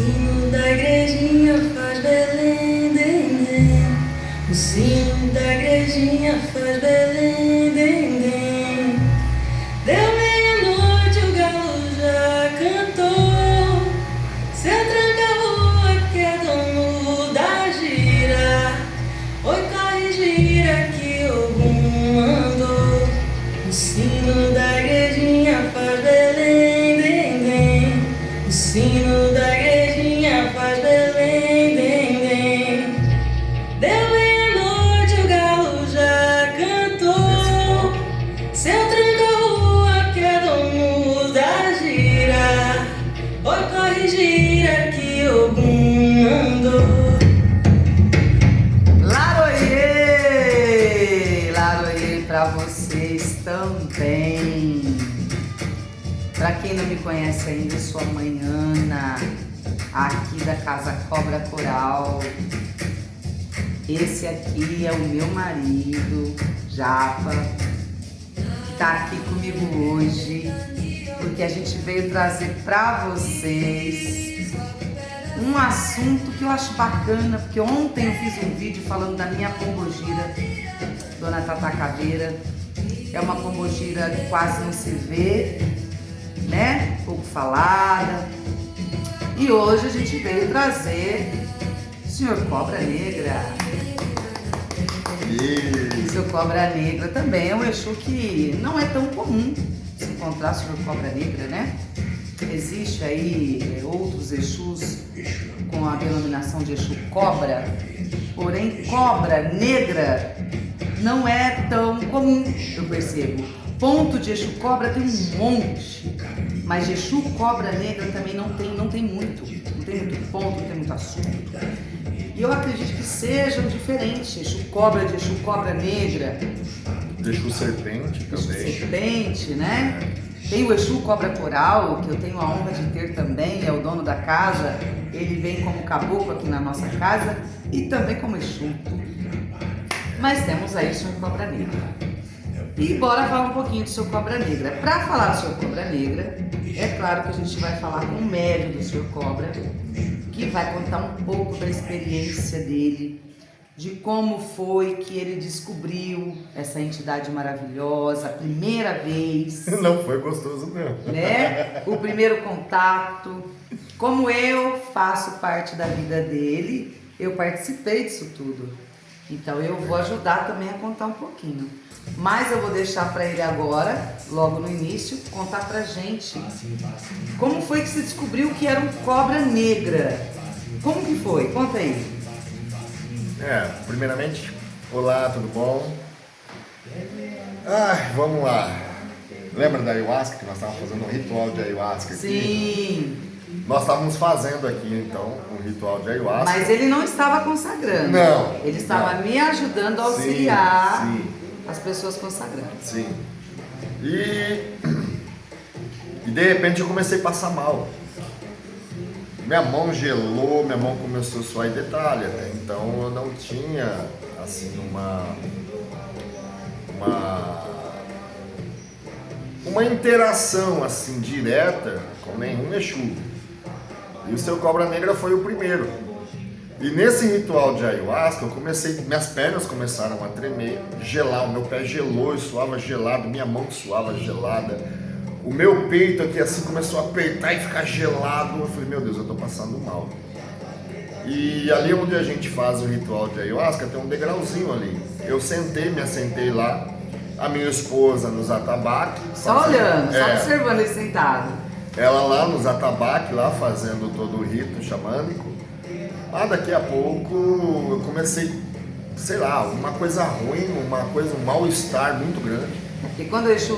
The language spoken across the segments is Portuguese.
sino da igrejinha faz Belém, dendém. O sino da igrejinha faz Belém, dendém. Deu meia-noite, o galo já cantou. Seu tranca-rua que é dono da gira. Oi, corre, gira que Ogum mandou. O sino da igrejinha faz Belém, dendém. O sino da igrejinha faz Belém, dendém. Deu meia-noite, o galo já cantou. Seu tranca-rua que é dono da gira. Oi, corre, gira que Ogum mandou. Laroie pra vocês também. Pra quem não me conhece ainda, eu sou a mãe Ana, aqui da Casa Cobra Coral. Esse aqui é o meu marido, Japa, que tá aqui comigo hoje, porque a gente veio trazer pra vocês um assunto que eu acho bacana, porque ontem eu fiz um vídeo falando da minha pombogira, Dona Tata Caveira. É uma pombogira que quase não se vê, né? Pouco falada. E hoje a gente veio trazer o Senhor Cobra Negra. O Senhor Cobra Negra também é um Exu que não é tão comum se encontrar o Senhor Cobra Negra, né? Existe aí outros Exus com a denominação de Exu Cobra, porém Cobra Negra não é tão comum, eu percebo. Ponto de Exu Cobra tem um monte, mas de Exu Cobra Negra também não tem muito ponto, não tem muito assunto. E eu acredito que sejam diferentes, Exu Cobra de Exu Cobra Negra. De Exu Serpente também. Exu Serpente, né? Tem o Exu Cobra Coral, que eu tenho a honra de ter também, é o dono da casa. Ele vem como caboclo aqui na nossa casa e também como Exu. Mas temos aí o Senhor Cobra Negra. E bora falar um pouquinho do Senhor Cobra Negra. Para falar do Senhor Cobra Negra, é claro que a gente vai falar com o médium do Senhor Cobra, que vai contar um pouco da experiência dele, de como foi que ele descobriu essa entidade maravilhosa, a primeira vez. Não foi gostoso mesmo. Né? O primeiro contato. Como eu faço parte da vida dele, eu participei disso tudo. Então eu vou ajudar também a contar um pouquinho. Mas eu vou deixar para ele agora, logo no início, contar pra gente como foi que você descobriu que era um cobra negra. Como que foi? Conta aí. Primeiramente, olá, tudo bom? Vamos lá. Lembra da ayahuasca, que nós estávamos fazendo um ritual de ayahuasca aqui? Sim. Nós estávamos fazendo aqui, então, um ritual de ayahuasca. Mas ele não estava consagrando. Não. Ele estava não. me ajudando a auxiliar sim. as pessoas consagrando. Sim. E de repente eu comecei a passar mal. Minha mão gelou, minha mão começou a suar em detalhe. Até então eu não tinha, assim, uma interação, assim, direta com nenhum Exu. E o Seu Cobra Negra foi o primeiro. E nesse ritual de ayahuasca, minhas pernas começaram a tremer, gelar, o meu pé gelou, eu suava gelado, minha mão suava gelada. O meu peito aqui assim começou a apertar e ficar gelado. Eu falei, meu Deus, eu tô passando mal. E ali onde a gente faz o ritual de ayahuasca, tem um degrauzinho ali. Eu me assentei lá, a minha esposa nos atabaques. Só olhando, só observando ele sentado. Ela lá nos atabaques, lá fazendo todo o rito xamânico. Daqui a pouco eu comecei, sei lá, uma coisa ruim, um mal-estar muito grande. Porque quando o Exu,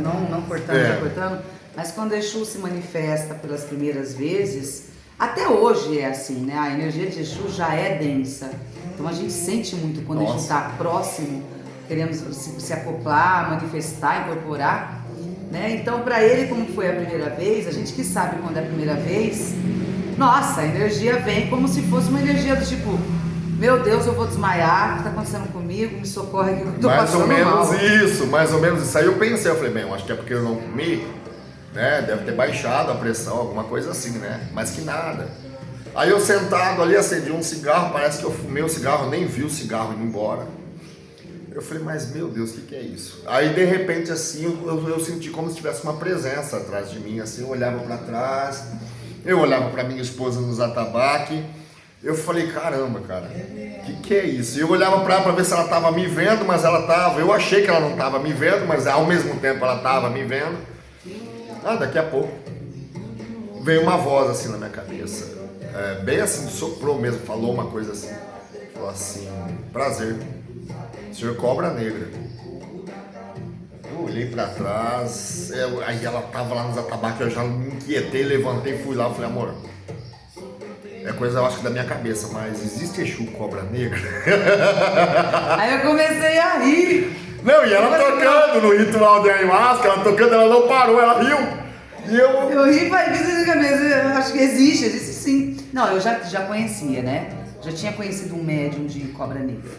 não cortando, mas quando o Exu se manifesta pelas primeiras vezes, até hoje é assim, né? A energia de Exu já é densa. Então a gente sente muito quando o Exu está próximo, querendo se acoplar, manifestar, incorporar, né? Então para ele, como foi a primeira vez, a gente que sabe quando é a primeira vez, nossa, a energia vem como se fosse uma energia do tipo, meu Deus, eu vou desmaiar, o que está acontecendo comigo? Me socorre aqui, eu tô passando mal. Mais ou menos isso. Aí eu pensei, eu falei, bem, eu acho que é porque eu não comi. né? Deve ter baixado a pressão, alguma coisa assim, né? Mas que nada. Aí eu sentado ali, acendi um cigarro, parece que eu fumei o cigarro, nem vi o cigarro indo embora. Eu falei, mas meu Deus, o que é isso? Aí de repente assim, eu senti como se tivesse uma presença atrás de mim, assim, eu olhava para trás, eu olhava para minha esposa nos atabaques, eu falei, caramba, cara, o que é isso? E eu olhava para ela para ver se ela estava me vendo, mas ela estava, eu achei que ela não estava me vendo, mas ao mesmo tempo ela estava me vendo. Daqui a pouco veio uma voz assim na minha cabeça, bem assim, soprou mesmo, falou uma coisa assim, falou assim, prazer, senhor Cobra Negra. Eu olhei pra trás, aí ela tava lá nos atabaques, eu já me inquietei, levantei, fui lá, falei, amor, é coisa, eu acho que da minha cabeça, mas existe Exu Cobra Negra? Aí eu comecei a rir. Não, e ela tocando no ritual de ayahuasca, ela tocando, ela não parou, ela riu. E eu ri, mas eu acho que existe sim. Não, eu já conhecia, né? Já tinha conhecido um médium de Cobra Negra.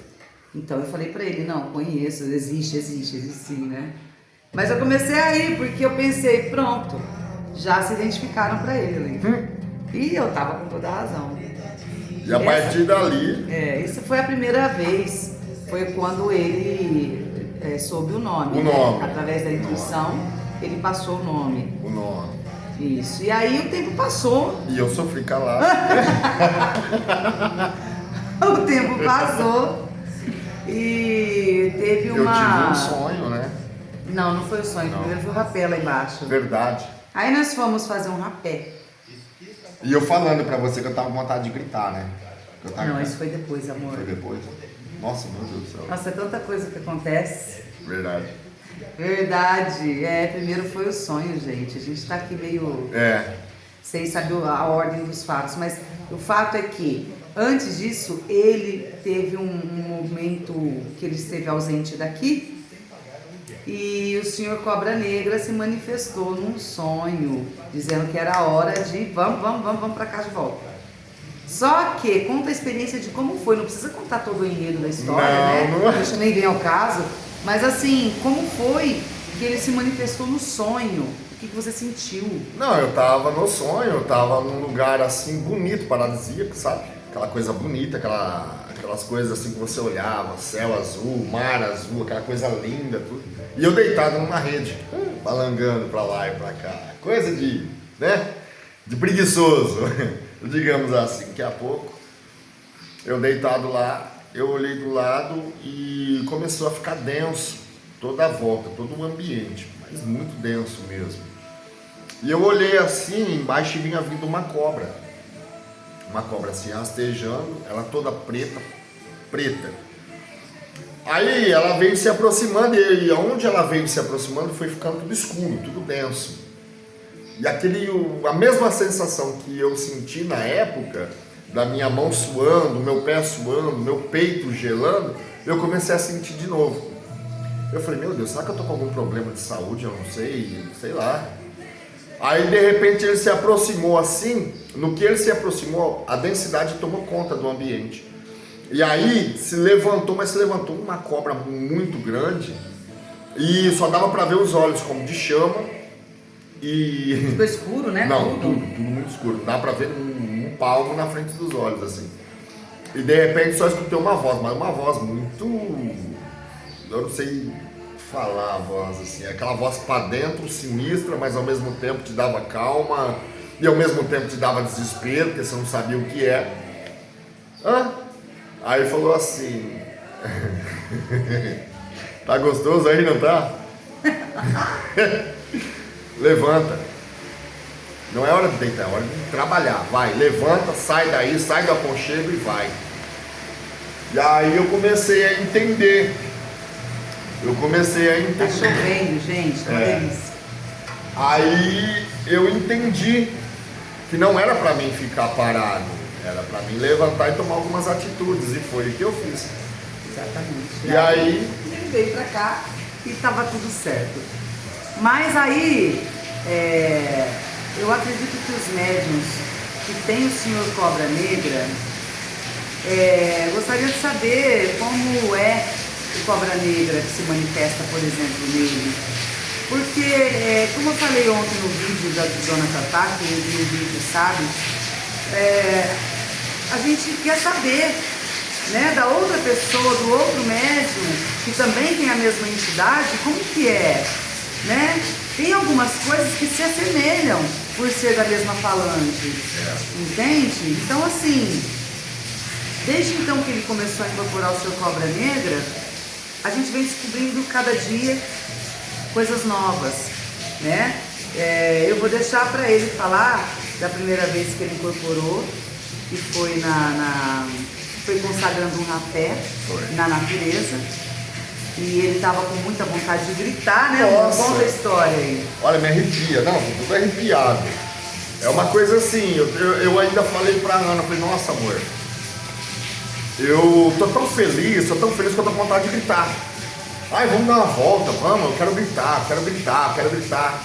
Então eu falei pra ele, não, conheço, existe sim, né? Mas eu comecei a rir, porque eu pensei, pronto, já se identificaram pra ele. E eu tava com toda a razão. E a partir dali... Isso foi a primeira vez, foi quando ele soube o nome. O nome. Né? Através da intuição, ele passou o nome. O nome. Isso, e aí o tempo passou. E eu sofri calado. O tempo passou e teve uma... Eu tive um sonho, né? Não foi o sonho, primeiro foi o rapé lá embaixo. Verdade. Aí nós fomos fazer um rapé. E eu falando pra você que eu tava com vontade de gritar, né? Não, isso foi depois, amor. Foi depois? Nossa, meu Deus do céu. Nossa, é tanta coisa que acontece. Verdade. Primeiro foi o sonho, gente. A gente tá aqui meio... sem saber a ordem dos fatos, mas o fato é que, antes disso, ele teve um momento que ele esteve ausente daqui e o senhor Cobra Negra se manifestou num sonho, dizendo que era hora de vamos pra casa de volta. Só que conta a experiência de como foi, não precisa contar todo o enredo da história, não. né? Deixa nem vem ao caso, mas assim, como foi que ele se manifestou no sonho? O que você sentiu? Não, eu tava no sonho, eu tava num lugar assim bonito, paradisíaco, sabe? Aquela coisa bonita, aquelas coisas assim que você olhava, céu azul, mar azul, aquela coisa linda, tudo. E eu deitado numa rede, balangando pra lá e pra cá. Coisa de, né? De preguiçoso, digamos assim. Daqui a pouco, eu deitado lá, eu olhei do lado e começou a ficar denso toda a volta, todo o ambiente, mas muito denso mesmo. E eu olhei assim, embaixo vinha vindo uma cobra assim rastejando, ela toda preta. Aí ela veio se aproximando e onde ela veio se aproximando foi ficando tudo escuro, tudo denso. E a mesma sensação que eu senti na época, da minha mão suando, meu pé suando, meu peito gelando, eu comecei a sentir de novo. Eu falei, meu Deus, será que eu tô com algum problema de saúde? Eu não sei lá. Aí de repente ele se aproximou assim, no que ele se aproximou, a densidade tomou conta do ambiente. E aí se levantou uma cobra muito grande e só dava para ver os olhos como de chama e... Ficou escuro, né? Não, tudo muito escuro, dá para ver um palmo na frente dos olhos assim. E de repente só escutei uma voz, mas uma voz muito... eu não sei falar a voz assim, aquela voz pra dentro, sinistra, mas ao mesmo tempo te dava calma e ao mesmo tempo te dava desespero, porque você não sabia o que é. Aí falou assim, tá gostoso aí, não tá? Levanta, não é hora de deitar, é hora de trabalhar, vai, levanta, sai daí, sai do aconchego e vai. E aí eu comecei a entender. Tá chovendo, gente, tá uma delícia. Aí eu entendi que não era pra mim ficar parado, era pra mim levantar e tomar algumas atitudes, e foi o que eu fiz. Exatamente. E aí ele veio pra cá e tava tudo certo. Mas aí, eu acredito que os médiuns que tem o senhor Cobra Negra, gostaria de saber como é o Cobra Negra que se manifesta, por exemplo, nele. Porque, como eu falei ontem no vídeo da Dona Tatá, que eu vi o vídeo, sabe? A gente quer saber, né, da outra pessoa, do outro médium, que também tem a mesma entidade, como que é, né? Tem algumas coisas que se assemelham por ser da mesma falange, entende? Então, assim, desde então que ele começou a incorporar o Sr. Cobra Negra, a gente vem descobrindo cada dia coisas novas, né? Eu vou deixar para ele falar da primeira vez que ele incorporou, que foi foi consagrando um rapé na natureza. E ele tava com muita vontade de gritar, né? Nossa. Conta a história aí. Olha, me arrepia. Não, tô tudo arrepiado. É uma coisa assim, eu ainda falei pra Ana, falei, nossa, amor, eu tô tão feliz que eu tô com vontade de gritar. Ai, vamos dar uma volta, vamos, eu quero gritar, quero gritar, quero gritar.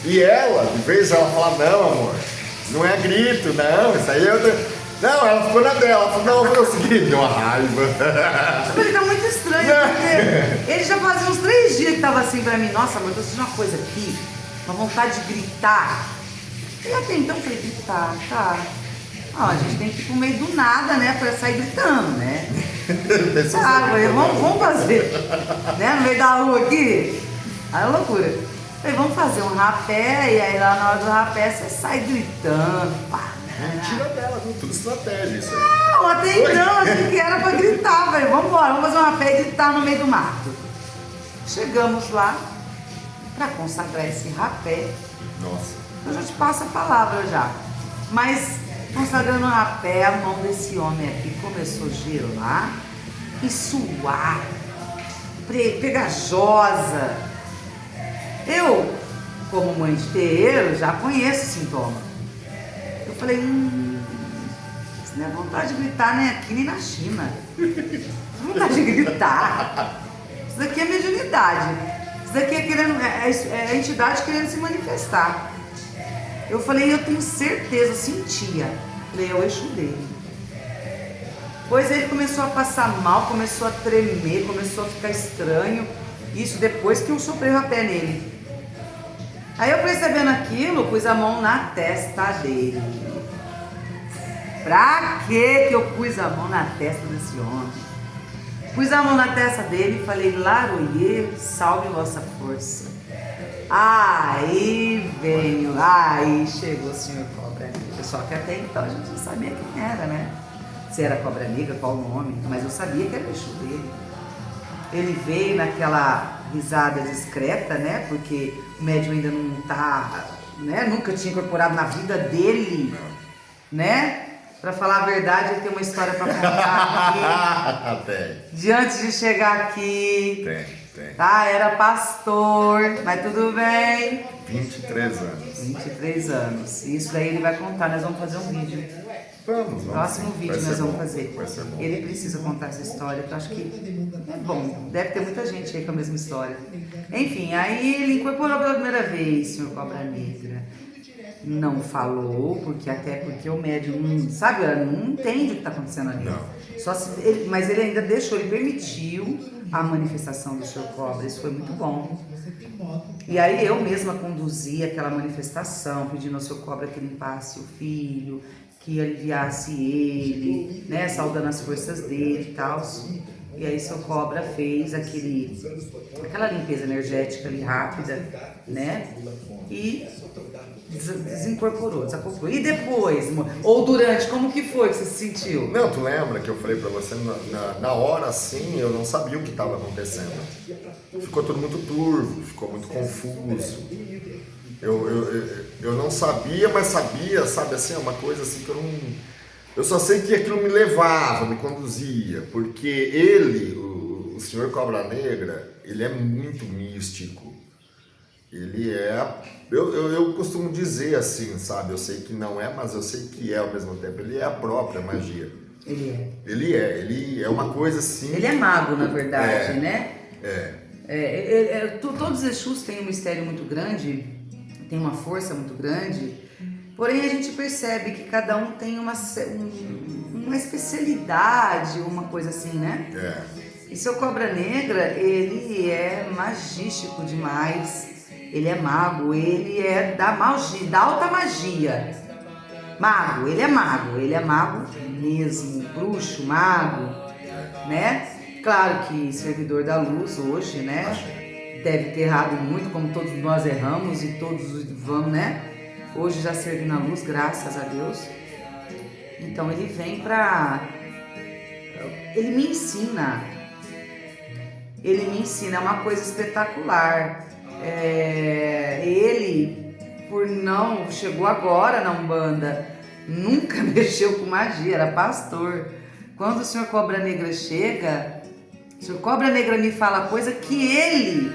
E ela, de vez ela fala, não, amor, não é grito, não, isso aí Não, ela ficou na dela, ela falou, não, eu falei o seguinte, deu uma raiva. Ele tá muito estranho, porque ele já fazia uns 3 dias que tava assim pra mim, nossa, amor, eu tô sentindo uma coisa aqui, uma vontade de gritar. E até então eu falei, gritar, tá. Ó, a gente tem que ir pro meio do nada, né, pra sair gritando, né? Vamos fazer, né, no meio da rua aqui. Aí é loucura. Falei, vamos fazer um rapé, e aí lá na hora do rapé você sai gritando, pá. Mentira dela, viu? Tudo estratégia isso aí. Não, até então achei que era pra gritar, velho. Vamos embora, vamos fazer uma rapé e gritar no meio do mato. Chegamos lá pra consagrar esse rapé. Nossa. Eu já te passo a palavra já. Mas consagrando o rapé, a mão desse homem aqui começou a gelar e suar, pegajosa. Eu, como mãe de terreiro, já conheço o sintoma. Eu falei, isso não é vontade de gritar nem aqui nem na China. Vontade de gritar. Isso daqui é mediunidade. Isso daqui é a entidade querendo se manifestar. Eu falei, eu tenho certeza, sentia. Falei, é o Exu dele. Pois ele começou a passar mal, começou a tremer, começou a ficar estranho. Isso depois que eu soprei o rapé nele. Aí eu percebendo aquilo, pus a mão na testa dele. Pra que eu pus a mão na testa desse homem? Pus a mão na testa dele e falei, Laroie, salve vossa força. Aí chegou o Sr. Cobra Negra. Só que até então a gente não sabia quem era, né? Se era Cobra Negra, qual o nome, mas eu sabia que era o Exu dele. Ele veio naquela risada discreta, né? Porque o médium ainda não tá, né? Nunca tinha incorporado na vida dele, né? Pra falar a verdade, ele tem uma história pra contar aqui. Tem. De antes de chegar aqui. Tem. Tá? Era pastor, mas tudo bem. 23 anos. 23 anos. Isso daí ele vai contar, nós vamos fazer um vídeo. Vamos. Próximo vídeo nós vamos fazer. Vai ser bom. Ele precisa contar essa história, que eu acho que é bom. Deve ter muita gente aí com a mesma história. Enfim, aí ele incorporou pela primeira vez, Sr. Cobra Negra. Não falou, até porque o médium não, sabe, não entende o que está acontecendo ali. Não. Mas ele ainda deixou, ele permitiu a manifestação do Sr. Cobra, isso foi muito bom. E aí eu mesma conduzi aquela manifestação, pedindo ao Sr. Cobra que limpasse o filho, que aliviasse ele, né, saudando as forças dele e tal. E aí Sr. Cobra fez aquela limpeza energética ali rápida, né, e desincorporou, desacoplou. E depois, ou durante, como que foi que você se sentiu? Não, tu lembra que eu falei pra você, na hora assim, eu não sabia o que estava acontecendo. Ficou tudo muito turvo, ficou muito confuso. Eu não sabia, mas sabia, sabe assim, é uma coisa assim que eu não... Eu só sei que aquilo me levava, me conduzia, porque ele, o Sr. Cobra Negra, ele é muito místico. Ele é... Eu costumo dizer assim, sabe? Eu sei que não é, mas eu sei que é ao mesmo tempo. Ele é a própria magia. Ele é uma coisa assim... Ele é mago, na verdade, né? Todos os Exus têm um mistério muito grande, tem uma força muito grande, porém a gente percebe que cada um tem uma especialidade, uma coisa assim, né? E seu Cobra Negra, ele é magístico demais, ele é mago, ele é da magia, da alta magia. Mago, ele é mago mesmo, bruxo, mago, né? Claro que servidor da luz hoje, né? Deve ter errado muito, como todos nós erramos e todos vamos, né? Hoje já serve na luz, graças a Deus. Então ele vem ele me ensina, é uma coisa espetacular. Ele, por não, chegou agora na Umbanda, nunca mexeu com magia, era pastor. Quando o Senhor Cobra Negra chega, o Senhor Cobra Negra me fala coisa que ele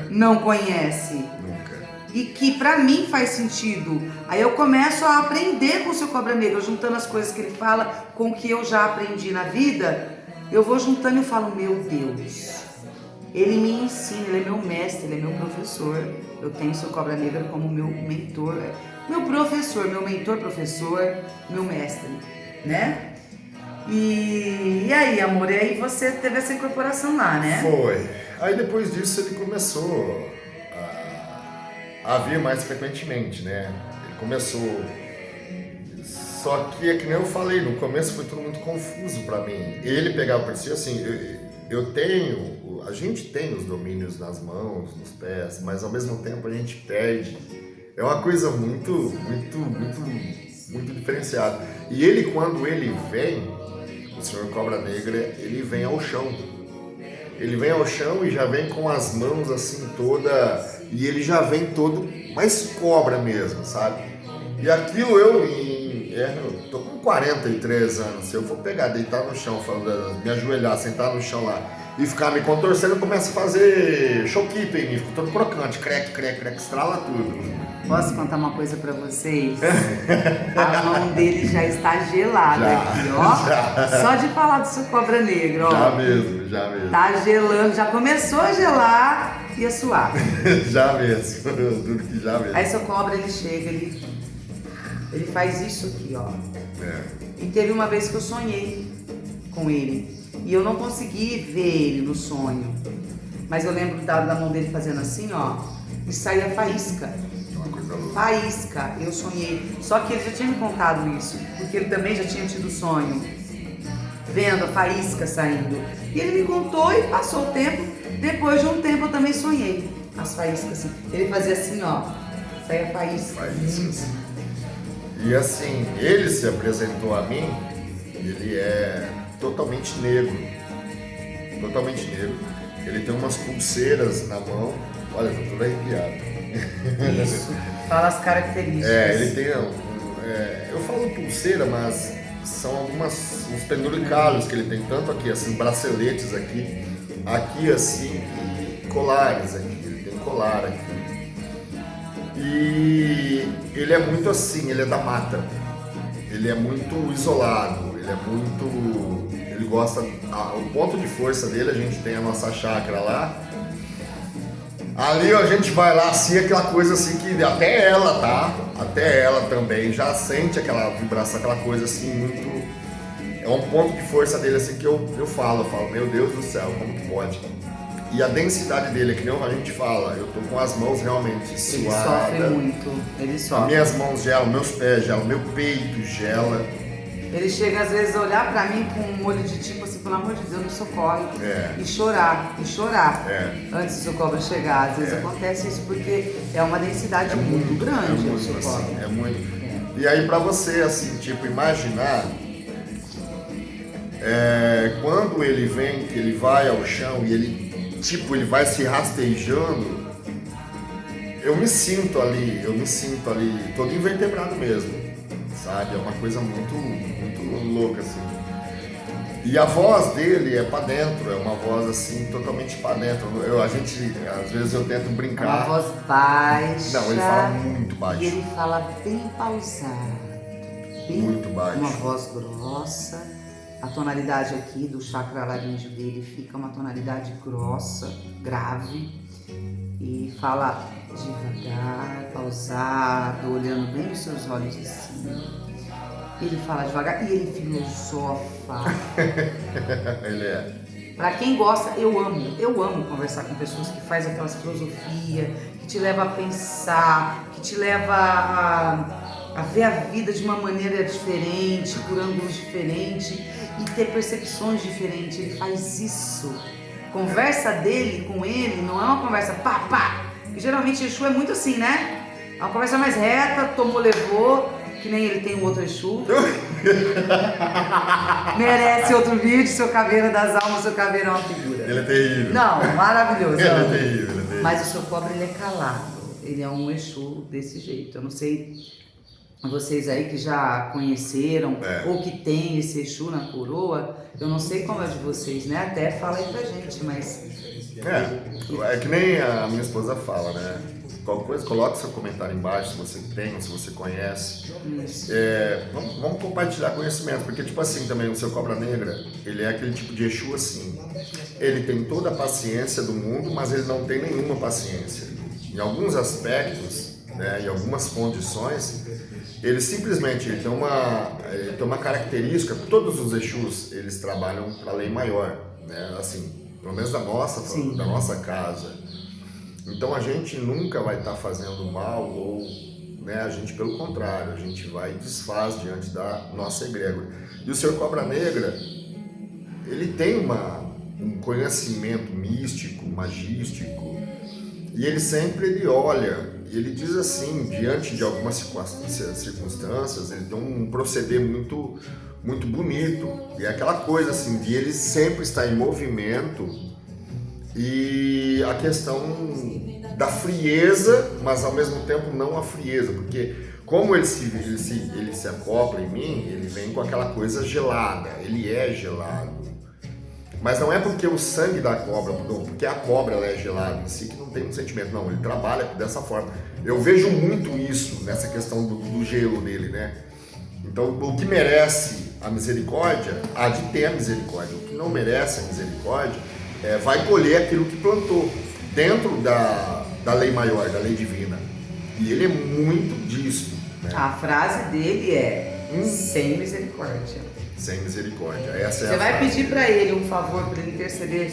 não conhece. E que pra mim faz sentido. Aí eu começo a aprender com o Seu Cobra Negra, juntando as coisas que ele fala com o que eu já aprendi na vida. Eu vou juntando e eu falo, meu Deus, ele me ensina, ele é meu mestre, ele é meu professor. Eu tenho o Seu Cobra Negra como meu mentor, meu professor, meu mentor, professor, meu mestre, né? E aí, amor, e aí você teve essa incorporação lá, né? Foi. Aí depois disso ele começou a vir mais frequentemente, né? Ele começou. Só que é que nem eu falei, no começo foi tudo muito confuso pra mim. Ele pegava por si, assim, a gente tem os domínios nas mãos, nos pés, mas ao mesmo tempo a gente perde. É uma coisa muito diferenciada. E ele, quando ele vem, o Senhor Cobra Negra, ele vem ao chão. Ele vem ao chão e já vem com as mãos assim toda, e ele já vem todo, mais cobra mesmo, sabe? E aquilo eu tô com 43 anos, se eu for pegar, deitar no chão, me ajoelhar, sentar no chão lá e ficar me contorcendo, eu começo a fazer choquito em mim, fico todo crocante, creque, estrala tudo. Posso contar uma coisa pra vocês? A mão dele já está gelada aqui, ó. Só de falar do Seu Cobra Negra, ó. Já mesmo. Tá gelando, já começou a gelar e a suar. Já mesmo, duro que já mesmo. Aí Seu Cobra, ele chega, ele faz isso aqui, ó. E teve uma vez que eu sonhei com ele. E eu não consegui ver ele no sonho. Mas eu lembro da mão dele fazendo assim, ó. E saía faísca. Faísca, eu sonhei. Só que ele já tinha me contado isso, porque ele também já tinha tido sonho, vendo a faísca saindo. E ele me contou e passou o tempo. Depois de um tempo eu também sonhei as faíscas assim. Ele fazia assim, ó, saía faísca. E assim, ele se apresentou a mim, ele é totalmente negro. Ele tem umas pulseiras na mão. Olha, tô todo arrepiado. Isso, fala as características. Ele tem eu falo pulseira, mas são uns penduricalhos que ele tem, tanto aqui, assim, braceletes aqui assim, e colares aqui, ele tem colar aqui. E ele é muito assim, ele é da mata, ele é muito isolado, ele gosta, o ponto de força dele, a gente tem a nossa chácara lá. Ali a gente vai lá assim, aquela coisa assim que até ela também já sente aquela vibração, aquela coisa assim muito... É um ponto de força dele assim que eu falo, meu Deus do céu, como que pode? E a densidade dele, que nem a gente fala, eu tô com as mãos realmente suadas. Ele sofre muito, ele sofre. As minhas mãos gelam, meus pés gelam, meu peito gela. Ele chega às vezes a olhar pra mim com um olho de tipo assim, pelo amor de Deus, me socorre. E chorar. Antes do Seu Cobra chegar. Às vezes acontece isso porque é uma densidade muito grande o Seu Cobra. Assim, é muito. E aí pra você, assim, tipo, imaginar, quando ele vem, que ele vai ao chão e ele vai se rastejando, eu me sinto ali todo invertebrado mesmo. Sabe? É uma coisa muito louca, assim. E a voz dele é pra dentro, é uma voz assim, totalmente pra dentro. Às vezes eu tento brincar. É uma voz baixa. Não, ele fala muito baixo. E ele fala bem pausado. Muito baixo. Uma voz grossa. A tonalidade aqui do chakra laríngeo dele fica uma tonalidade grossa, grave. E fala devagar, pausado, olhando bem nos seus olhos assim. Ele fala devagar e ele filosofa. Ele é. Pra quem gosta, eu amo conversar com pessoas que fazem aquelas filosofias, que te leva a pensar, que te leva a ver a vida de uma maneira diferente, por ângulos diferentes e ter percepções diferentes. Ele faz isso. Conversa dele com ele não é uma conversa pá. E geralmente Exu é muito assim, né? É uma conversa mais reta, tomou, levou, que nem ele tem o outro Exu. Merece outro vídeo, seu Caveira das Almas, seu Caveira é uma figura. Ele é terrível. Não, maravilhoso. Ele é terrível. Mas o seu Cobra, ele é calado. Ele é um Exu desse jeito. Eu não sei vocês aí que já conheceram ou que tem esse Exu na coroa, eu não sei como é de vocês, né? Até fala aí pra gente, mas... É que nem a minha esposa fala, né? Qualquer coisa, coloque seu comentário embaixo, se você tem ou se você conhece. Vamos compartilhar conhecimento, porque tipo assim também o seu Cobra Negra, ele é aquele tipo de Exu assim. Ele tem toda a paciência do mundo, mas ele não tem nenhuma paciência. Em alguns aspectos, né, em algumas condições, ele simplesmente ele tem uma característica. Todos os Exus, eles trabalham para a lei maior, né? Assim, pelo menos da nossa casa. Então a gente nunca vai estar fazendo mal ou, né, a gente pelo contrário, a gente vai e desfaz diante da nossa egrégora. E o Senhor Cobra Negra, ele tem um conhecimento místico, magístico, e ele sempre olha, e ele diz assim, diante de algumas circunstâncias, ele tem um proceder muito, muito bonito, e é aquela coisa assim, de ele sempre estar em movimento, e a questão da frieza, mas ao mesmo tempo não a frieza, porque como ele se acopla em mim, ele vem com aquela coisa gelada, ele é gelado. Mas não é porque o sangue da cobra, porque a cobra ela é gelada em si, que não tem um sentimento, não, ele trabalha dessa forma. Eu vejo muito isso nessa questão do gelo dele, né? Então, o que merece a misericórdia, há de ter a misericórdia. O que não merece a misericórdia, vai colher aquilo que plantou, dentro da lei maior, da lei divina. E ele é muito disso, né? A frase dele é sem misericórdia. Sem misericórdia. Essa é você a vai frase. pedir para ele um favor, para ele interceder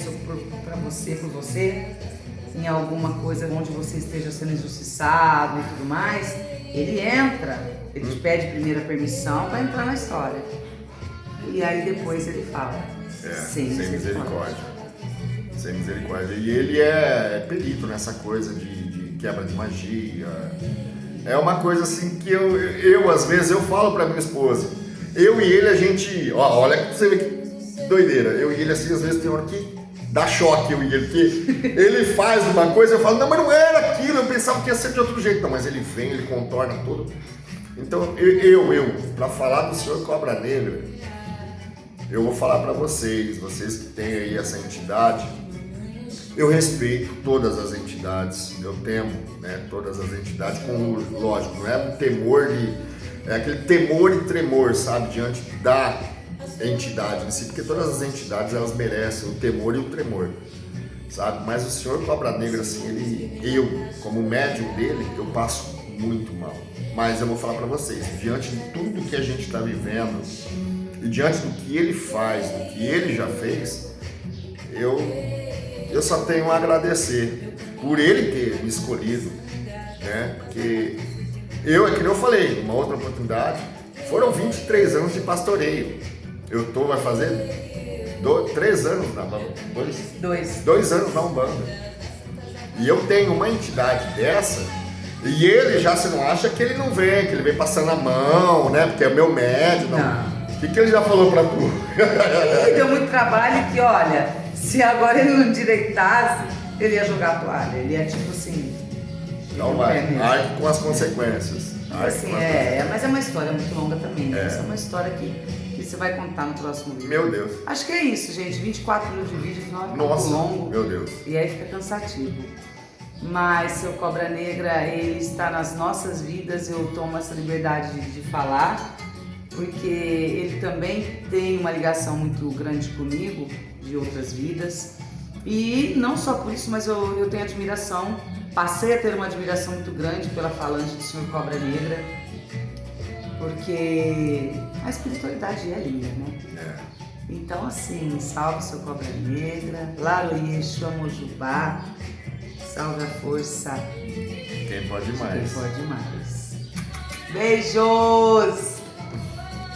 para você, por você, em alguma coisa onde você esteja sendo injustiçado e tudo mais, ele entra, ele te pede primeiro a permissão para entrar na história. E aí depois ele fala, sem misericórdia. Sem misericórdia. E ele é perito nessa coisa de quebra de magia. É uma coisa assim que eu às vezes, eu falo pra minha esposa. Eu e ele, a gente... olha que você vê que doideira. Eu e ele, assim, às vezes tem hora que dá choque, eu e ele. Porque ele faz uma coisa, eu falo, não, mas não era aquilo. Eu pensava que ia ser de outro jeito. Não, mas ele vem, ele contorna tudo. Então, pra falar do Senhor Cobra Negra, eu vou falar pra vocês que têm aí essa entidade. Eu respeito todas as entidades, eu temo, né, todas as entidades, com lógico, não é um temor é aquele temor e tremor, sabe, diante da entidade em si, porque todas as entidades elas merecem o temor e o tremor, sabe, mas o Senhor Cobra Negra, assim, eu, como médium dele, eu passo muito mal, mas eu vou falar pra vocês, diante de tudo que a gente está vivendo, e diante do que ele faz, do que ele já fez, eu só tenho a agradecer por ele ter me escolhido, né? Porque é que nem eu falei, numa outra oportunidade, foram 23 anos de pastoreio. Vai fazer 3 anos na Umbanda. 2 anos na Umbanda. E eu tenho uma entidade dessa, e ele já, você não acha que ele não vem, que ele vem passando a mão, né? Porque é meu médium. Não. O que ele já falou pra tu? Ele deu muito trabalho que, olha... Se agora ele não direitasse, ele ia jogar a toalha. Ele é tipo assim... Não vai. Arque com as consequências. Assim, mas é uma história muito longa também. Né? Essa é uma história que você vai contar no próximo vídeo. Meu Deus. Acho que é isso, gente. 24 minutos de vídeo, final é muito longo. Meu Deus. E aí fica cansativo. Mas seu Cobra Negra, ele está nas nossas vidas. Eu tomo essa liberdade de falar. Porque ele também tem uma ligação muito grande comigo, de outras vidas. E não só por isso, mas eu tenho admiração, passei a ter uma admiração muito grande pela falange do Senhor Cobra Negra, porque a espiritualidade é linda, né? Então assim, salve seu Cobra Negra, Laroie, Xamojubá, Salve a força. Quem pode Quem mais? pode mais. Beijos!